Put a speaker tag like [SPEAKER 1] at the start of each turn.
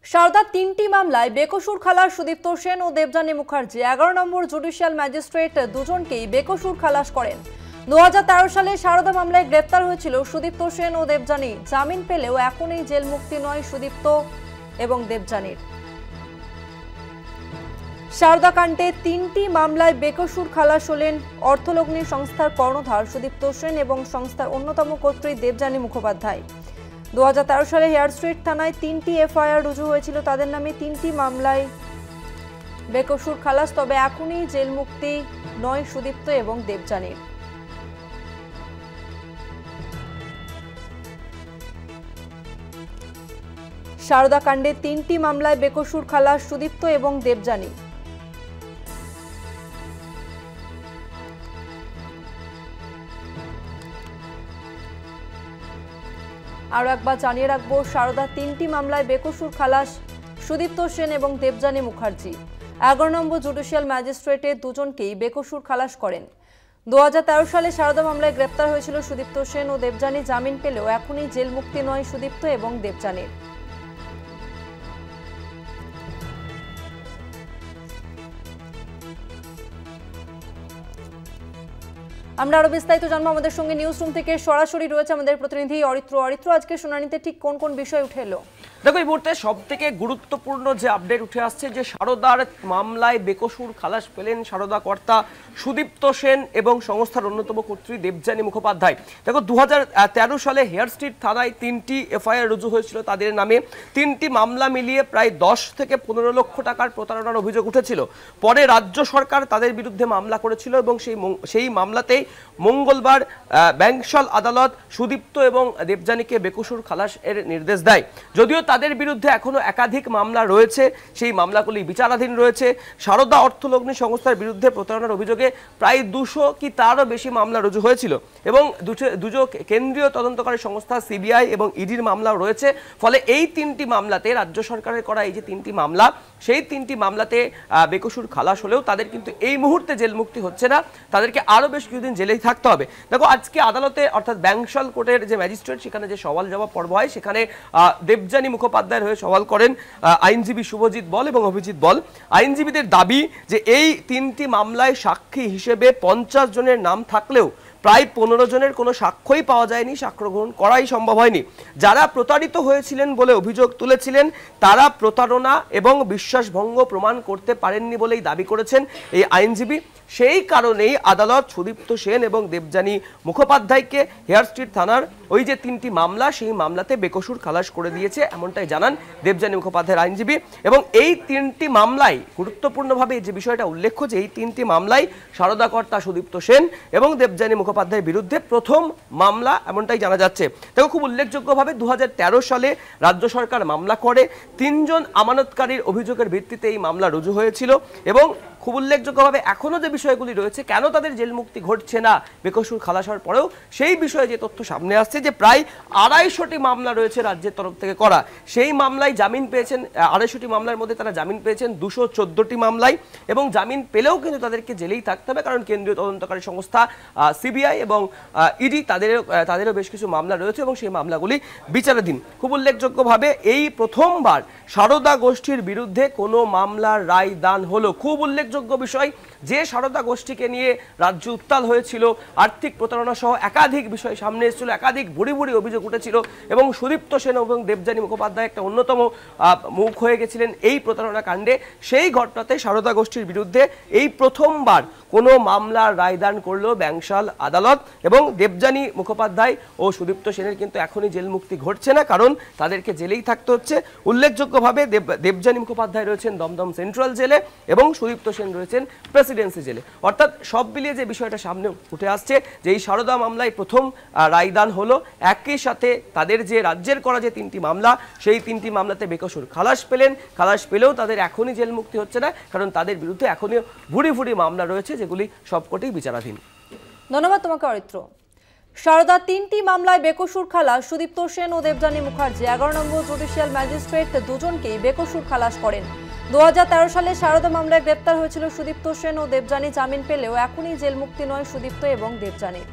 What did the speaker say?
[SPEAKER 1] সারদা তিনটি মামলায় বেকসুর খালাস সুদীপ্ত সেন ও দেবযানী মুখার্জি 11 নম্বর জুডিশিয়াল ম্যাজিস্ট্রেট দুজনকেই বেকসুর খালাস করেন। 2013 সালে সারদা মামলায় গ্রেপ্তার হয়েছিল সুদীপ্ত সেন ও দেবযানী। জামিন পেলেও এখনই জেল মুক্তি নয় সুদীপ্ত এবং দেবযানীর। সারদা কাণ্ডে তিনটি মামলায় বেকসুর খালাস হলেন অর্থলগ্নি সংস্থার কর্ণধার সুদীপ্ত সেন এবং সংস্থার অন্যতম কর্ত্রী দেবযানী মুখোপাধ্যায়। 2013 সালে হেয়ার স্ট্রিট থানায় 3টি এফআইআর রুজু হয়েছিল তাদের নামে। 3টি মামলায় বেকসুর খালাস, তবে এখনই জেল মুক্তি নয় সুদীপ্ত এবং দেবযানীর। সারদা কাণ্ডে 3টি মামলায় বেকসুর খালাস সুদীপ্ত এবং দেবযানী। আরও একবার জানিয়ে রাখবো, সারদা 3টি মামলায় বেকসুর খালাস সুদীপ্ত সেন এবং দেবযানী মুখার্জি। 11 নম্বর জুডিশিয়াল ম্যাজিস্ট্রেটে দুজনকেই বেকসুর খালাস করেন। 2013 সালে সারদা মামলায় গ্রেপ্তার হয়েছিল সুদীপ্ত সেন ও দেবযানী। জামিন পেলেও এখনই জেল মুক্তি নয় সুদীপ্ত এবং দেবযানীর। আমরা আরো বিস্তারিত জানবো। আমাদের সঙ্গে নিউজ রুম থেকে সরাসরি রয়েছে আমাদের প্রতিনিধি অরিত্র। আজকে শুনানিতে ঠিক কোন কোন বিষয় উঠে এলো?
[SPEAKER 2] দেখো, এই মুহূর্তে সব থেকে গুরুত্বপূর্ণ যে আপডেট উঠে আসছে যে সারদার মামলায় বেকসুর খালাস পেলেন সারদা কর্তা সুদীপ্ত সেন এবং সংস্থার অন্যতম কর্ত্রী দেবযানী মুখোপাধ্যায়। দেখো, 2013 সালে হেয়ার স্ট্রিট থানায় 3টি এফআইআর রুজু হয়েছিল তাদের নামে। 3টি মামলা মিলিয়ে প্রায় 10 থেকে 15 লক্ষ টাকার প্রতারণার অভিযোগ উঠেছিল। পরে রাজ্য সরকার তাদের বিরুদ্ধে মামলা করেছিল এবং সেই মামলাতেই মঙ্গলবার ব্যাংশাল আদালত সুদীপ্ত এবং দেবযানীকে বেকসুর খালাস এর নির্দেশ দেয়। যদিও তাদের বিরুদ্ধে এখনো একাধিক মামলা রয়েছে, সেই মামলাগুলি বিচারাধীন রয়েছে। সারদা অর্থলগ্নি সংস্থার বিরুদ্ধে প্রতারণার অভিযোগে প্রায় 200 কি তারও বেশি মামলা রুজু হয়েছিল এবং দুটো কেন্দ্রীয় তদন্তকারী সংস্থা সিবিআই এবং ইডির মামলাও রয়েছে। ফলে এই 3টি মামলাতে রাজ্য সরকারের করা এই যে 3টি মামলা, সেই 3টি মামলাতে বেকসুর খালাস হলেও তাদের কিন্তু এই মুহূর্তে জেল মুক্তি হচ্ছে না, তাদেরকে আরও বেশ কিছুদিন জেলেই থাকতে হবে। দেখো, আজকে আদালতে অর্থাৎ ব্যাংশাল কোর্টের যে ম্যাজিস্ট্রেট, সেখানে যে সওয়াল জবাব পর্ব হয় সেখানে দেবযানী মুখোপাধ্যায়ের হয়ে সওয়াল করেন আইনজীবী শুভজিৎ বল এবং অভিজিৎ বল। আইনজীবীদের দাবি যে এই 3টি মামলায় সাক্ষী হিসেবে 50 জনের নাম থাকলেও প্রায় 15 জনের কোনো সাক্ষ্যই পাওয়া যায়নি, সাক্ষ্য গ্রহণ করাই সম্ভব হয়নি। যারা প্রতারিত হয়েছিলেন বলে অভিযোগ তুলেছিলেন তারা প্রতারণা এবং বিশ্বাসভঙ্গ প্রমাণ করতে পারেননি বলেই দাবি করেছেন এই আইনজীবী। সেই কারণেই আদালত সুদীপ্ত সেন এবং দেবযানী মুখোপাধ্যায়কে হেয়ার স্ট্রিট থানার ওই যে 3টি মামলা, সেই মামলাতে বেকসুর খালাস করে দিয়েছে, এমনটাই জানান দেবযানী মুখোপাধ্যায়ের আইনজীবী। এবং এই 3টি মামলায় গুরুত্বপূর্ণভাবে যে বিষয়টা উল্লেখ্য যে এই 3টি মামলায় সারদা কর্তা সুদীপ্ত সেন এবং দেবযানী মুখোপাধ্যায়ের বিরুদ্ধে প্রথম মামলা, এমনটাই জানা যাচ্ছে। দেখো, খুব উল্লেখযোগ্যভাবে 2013 সালে রাজ্য সরকার মামলা করে 3 জন আমানতকারীর অভিযোগের ভিত্তিতে এই মামলা রুজু হয়েছিল এবং খুব উল্লেখযোগ্যভাবে এখনো যে বিষয়গুলি রয়েছে, কেন তাদের জেল মুক্তি ঘটছে না বেকসুর খালাস হওয়ার পরেও, সেই বিষয়ে যে তথ্য সামনে আসছে যে প্রায় 250টি মামলা রয়েছে রাজ্যের তরফ থেকে করা। সেই মামলায় জামিন পেয়েছেন 250টি মামলার মধ্যে তারা জামিন পেয়েছেন 214টি মামলায় এবং জামিন পেলেও কিন্তু তাদেরকে জেলেই থাকতে হবে, কারণ কেন্দ্রীয় তদন্তকারী সংস্থা সিবিআই এবং ইডি তাদেরও বেশ কিছু মামলা রয়েছে এবং সেই মামলাগুলি বিচারাধীন। খুব উল্লেখযোগ্যভাবে এই প্রথমবার সারদা গোষ্ঠীর বিরুদ্ধে কোনো মামলার রায় দান হলো। খুব উল্লেখযোগ্য বিষয় যে সারদা গোষ্ঠীকে নিয়ে রাজ্য উত্তাল হয়েছিল, আর্থিক প্রতারণা সহ একাধিক বিষয় সামনে এসেছিল, একাধিক বুড়ি অভিযোগ উঠেছিল এবং সুদীপ্ত সেন এবং দেবযানী মুখোপাধ্যায় একটা অন্যতম মুখ হয়ে গেছিলেন এই প্রতারণা কাণ্ডে। সেই ঘটনাতে সারদা গোষ্ঠীর বিরুদ্ধে এই প্রথমবার কোনো মামলার রায়দান করলো ব্যাংশাল আদালত এবং দেবযানী মুখোপাধ্যায় ও সুদীপ্ত সেনের কিন্তু এখনই জেল মুক্তি ঘটছে না, কারণ তাদেরকে জেলেই থাকতে হচ্ছে। উল্লেখযোগ্যভাবে দেবযানী মুখোপাধ্যায় রয়েছেন দমদম সেন্ট্রাল জেলে এবং সুদীপ্ত সেন রয়েছেন প্রেসিডেন্সি জেলে। অর্থাৎ সব মিলিয়ে যে বিষয়টা সামনে উঠে আসছে যে এই সারদা মামলায় প্রথম রায়দান হলো, একই সাথে তাদের যে রাজ্যের করা যে 3টি মামলা, সেই 3টি মামলাতে বেকসুর খালাস পেলেও তাদের এখনই জেল মুক্তি হচ্ছে না, কারণ তাদের বিরুদ্ধে এখনই ভুরি মামলা রয়েছে যেগুলি সবকটি বিচারাধীন।
[SPEAKER 1] ধন্যবাদ তোমাকে অরিত্র। সারদা 3টি মামলায় বেকসুর খালাস সুদীপ্ত সেন ও দেবযানী মুখার্জি। 11 নম্বর জুডিশিয়াল ম্যাজিস্ট্রেট দুজনকেই বেকসুর খালাস করেন। 2013 সালে সারদা মামলায় গ্রেপ্তার হয়েছিল সুদীপ্ত সেন ও দেবযানী। জামিন পেলেও এখনই জেল মুক্তি নয় সুদীপ্ত এবং দেবযানীর।